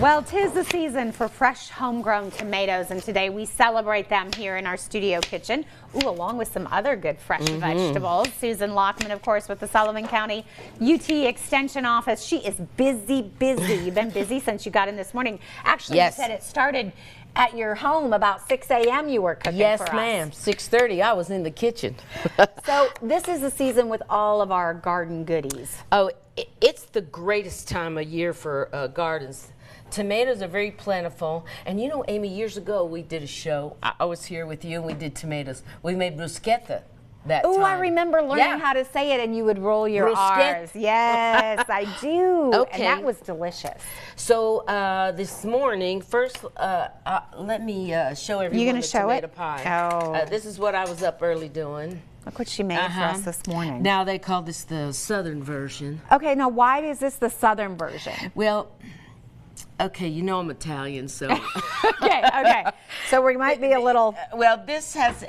Well, 'tis the season for fresh homegrown tomatoes, and today we celebrate them here in our studio kitchen. Ooh, along with some other good fresh vegetables. Susan Lachmann, of course, with the Sullivan County UT Extension Office. She is busy. You've been busy since you got in this morning. Actually, Yes. You said it started at your home about 6 a.m. you were cooking Yes, for us. ma'am. 6:30. I was in the kitchen. So this is the season with all of our garden goodies. Oh, it's the greatest time of year for gardens. Tomatoes are very plentiful. And you know, Amy, years ago we did a show. I was here with you and we did tomatoes. We made bruschetta that time. Oh, I remember learning how to say it, and you would roll your R's. Yes, I do. Okay. And that was delicious. So this morning, first, let me show everyone the tomato pie. Oh. This is what I was up early doing. Look what she made for us this morning. Now they call this the southern version. Okay, now why is this the southern version? Well, okay, you know I'm Italian, so. Okay. So we might be a little. Well, this has,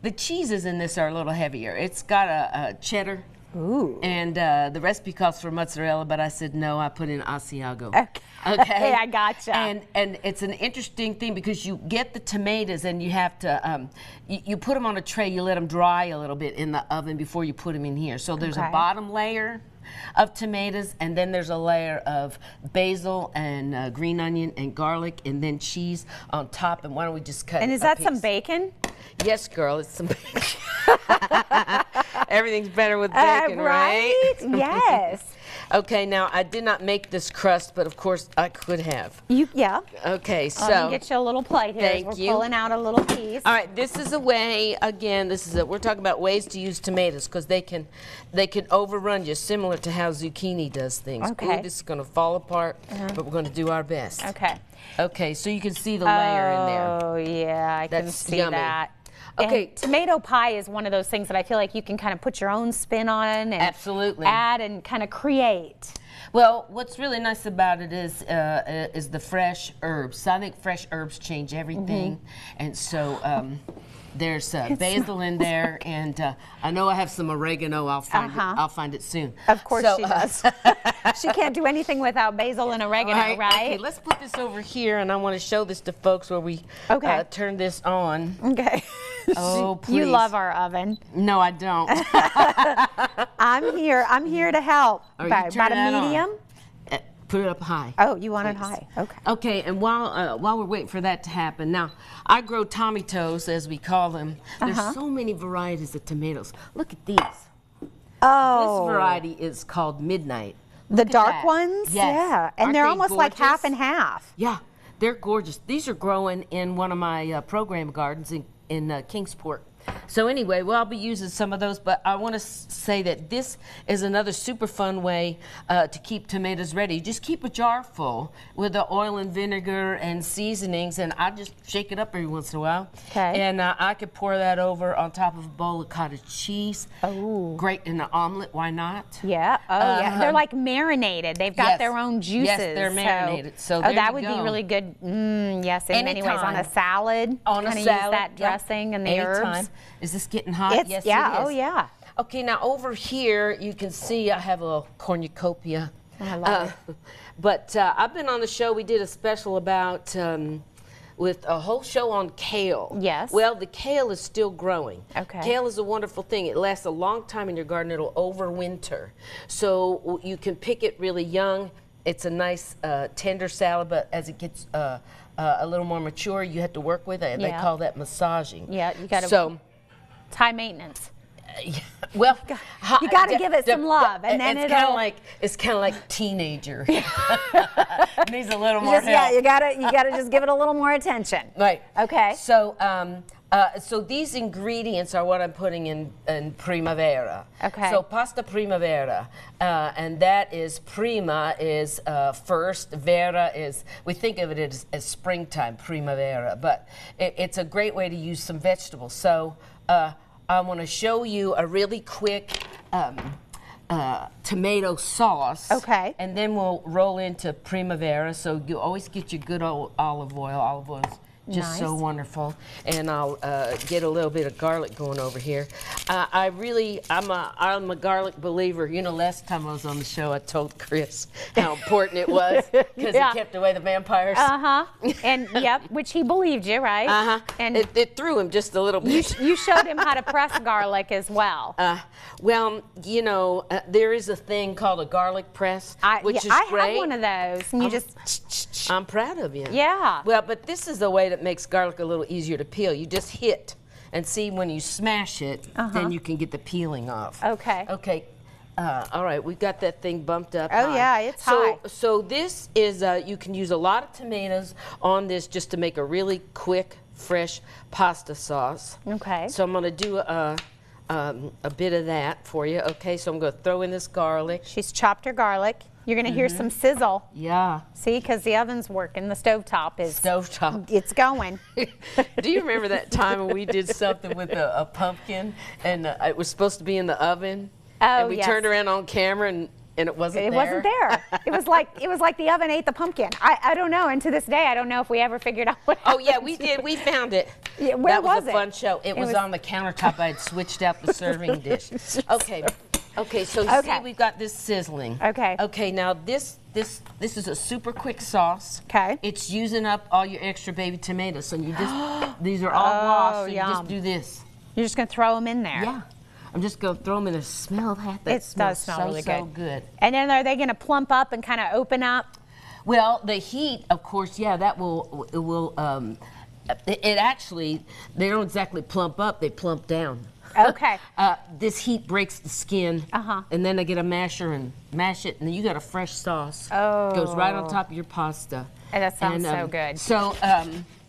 the cheeses in this are a little heavier. It's got a cheddar. Ooh. And the recipe calls for mozzarella, but I said no, I put in Asiago. Okay, I gotcha. And it's an interesting thing because you get the tomatoes and you have to, you put them on a tray, you let them dry a little bit in the oven before you put them in here. So there's a bottom layer of tomatoes, and then there's a layer of basil and green onion and garlic, and then cheese on top. And why don't we just cut? And is that some bacon? Yes, girl, it's some bacon. Everything's better with bacon, right? Yes. Okay, now I did not make this crust, but of course I could have. Yeah. Okay, so. Let me get you a little plate here. Thank We're you. pulling out a little piece. All right, this is a way, again, we're talking about ways to use tomatoes because they can overrun you, similar to how zucchini does things. Okay. Ooh, this is going to fall apart, but we're going to do our best. Okay. Okay, so you can see the layer in there. Oh, yeah, I can That's see yummy. that. Okay. And tomato pie is one of those things that I feel like you can kind of put your own spin on and Absolutely. add and kind of create. Well, what's really nice about it is the fresh herbs. So I think fresh herbs change everything, and so there's basil in there, and I know I have some oregano. I'll find it soon. Of course she does. She can't do anything without basil and oregano, right? Okay, let's put this over here, and I want to show this to folks where we turn this on. Okay. Oh, please. You love our oven. No, I don't. I'm here to help. Are About you turning a that medium? On? Put it up high. Oh, you want it high. Okay. Okay, and while we're waiting for that to happen, now I grow tomatoes, as we call them. There's so many varieties of tomatoes. Look at these. Oh. This variety is called Midnight. The dark ones? Yes. Yeah. And Aren't they're they almost like gorgeous? half and half. Yeah, they're gorgeous. These are growing in one of my program gardens in Kingsport. So anyway, well, I'll be using some of those, but I want to say that this is another super fun way to keep tomatoes ready. Just keep a jar full with the oil and vinegar and seasonings, and I just shake it up every once in a while. Okay. And I could pour that over on top of a bowl of cottage cheese. Oh. Great in an omelet, why not? Yeah. Oh, yeah. They're like marinated. They've got their own juices. Yes, they're marinated. So that there would you be go. really good. Yes, in many ways. On a Anytime. salad. On a kinda salad, use that dressing and the Anytime. herbs. Is this getting hot? Yes, yeah. it is. Oh, yeah. Okay, now over here you can see I have a little cornucopia. I love it. But I've been on the show. We did a special about with a whole show on kale. Yes. Well, the kale is still growing. Okay. Kale is a wonderful thing. It lasts a long time in your garden. It'll overwinter. So you can pick it really young. It's a nice tender salad, but as it gets a little more mature, you have to work with it. They call that massaging. Yeah, you got to. So, it's high maintenance. well, You got to give it some love, and then it's kind of like teenager. Needs a little more help. Yeah, you gotta just give it a little more attention. Right. Okay. So, so these ingredients are what I'm putting in primavera. Okay. So pasta primavera, and that is prima is first, vera is, we think of it as springtime, primavera, but it's a great way to use some vegetables. So I want to show you a really quick tomato sauce. Okay. And then we'll roll into primavera. So you always get your good old olive oil. Olive oil is just so Nice. wonderful. And I'll get a little bit of garlic going over here. I'm a garlic believer. You know, last time I was on the show, I told Chris how important it was because Yeah. it kept away the vampires. And yep, which he believed you, right? And it threw him just a little bit. you showed him how to press garlic as well. Well, you know, there is a thing called a garlic press, which is I great. have one of those, and you just. I'm proud of you. Yeah. Well, but this is the way that makes garlic a little easier to peel. You just hit and see when you smash it, then you can get the peeling off. Okay. Okay. All right, we've got that thing bumped up. Oh, high. yeah, it's high. So this is, you can use a lot of tomatoes on this just to make a really quick, fresh pasta sauce. Okay. So I'm going to do a bit of that for you. Okay, so I'm going to throw in this garlic. She's chopped her garlic. You're going to hear some sizzle. Yeah. See, because the oven's working. The stovetop is. Stovetop. It's going. Do you remember that time when we did something with a pumpkin and it was supposed to be in the oven? Oh, and we yes. turned around on camera and it wasn't It there. wasn't there. It was like the oven ate the pumpkin. I don't know. And to this day, I don't know if we ever figured out what Oh yeah, happened we to did. We found it. Yeah, where that was was a it? fun show. It was on the countertop. I had switched out the serving dish. Okay. Okay. So you see, we've got this sizzling. Okay. Okay. Now this is a super quick sauce. Okay. It's using up all your extra baby tomatoes. So you just these are all washed. So you just yum. do this. You're just going to throw them in there. Yeah. I'm just going to throw them in there. Smell that. That It does smell so, really so good. good. And then are they going to plump up and kind of open up? Well, the heat, of course, yeah, that will it actually, they don't exactly plump up, they plump down. Okay. This heat breaks the skin, and then I get a masher and mash it, and then you got a fresh sauce. Oh. Goes right on top of your pasta. And that sounds so good.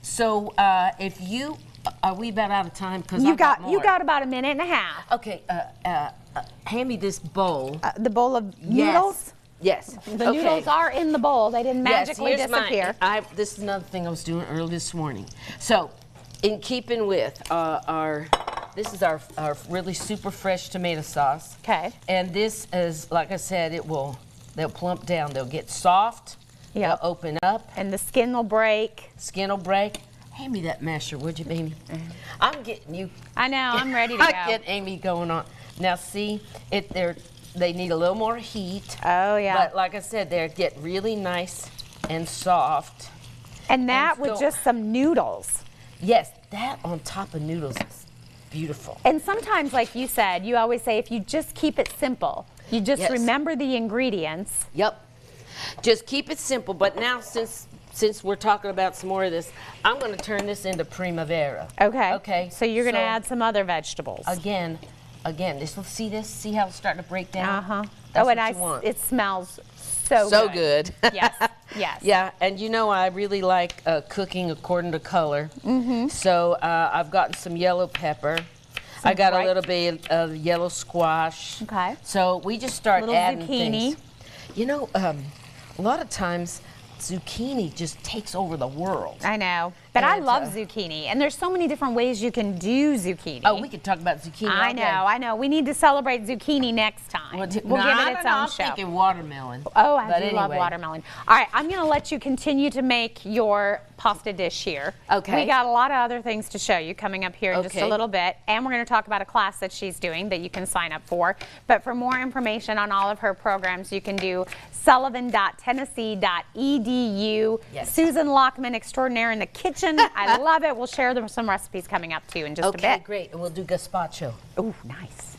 So if you, are we about out of time? Because You got about a minute and a half. Okay, hand me this bowl. The bowl of noodles? Yes. The noodles are in the bowl. They didn't magically here's disappear. This is another thing I was doing early this morning. So, in keeping with this is our really super fresh tomato sauce. Okay. And this is, like I said, they'll plump down. They'll get soft. Yep. They'll open up. And the skin will break. Skin will break. Hand me that masher, would you, baby? I'm getting you. I know. I'm ready to go. I get Amy going on. Now, see, they need a little more heat. Oh, yeah. But like I said, they get really nice and soft. And that with so- just some noodles. Yes, that on top of noodles is beautiful. And sometimes, like you said, you always say if you just keep it simple, you just Yes. remember the ingredients. Yep. Just keep it simple. But now, since we're talking about some more of this, I'm going to turn this into primavera. Okay. Okay. So you're going to add some other vegetables. Again, see this? See how it's starting to break down? Uh-huh. That's and what you want. it smells so So good. good. Yes. Yes. Yeah, and you know I really like cooking according to color. So I've gotten some yellow pepper. I got a little bit of yellow squash. Okay. So we just start Little adding zucchini. things. You know, a lot of times zucchini just takes over the world. I know. But And I it's, love zucchini. And there's so many different ways you can do zucchini. Oh, we could talk about zucchini all day. I know. We need to celebrate zucchini next time. We'll give it its own I'm show. thinking watermelon. Oh, I But do love anyway. watermelon. All right, I'm going to let you continue to make your pasta dish here. Okay. We got a lot of other things to show you coming up here in just a Okay. little bit. And we're going to talk about a class that she's doing that you can sign up for. But for more information on all of her programs, you can do sullivan.tennessee.edu. Yes. Susan Lachmann, extraordinaire in the kitchen. I love it. We'll share some recipes coming up too in just a Okay, bit. great. And we'll do gazpacho. Oh, nice.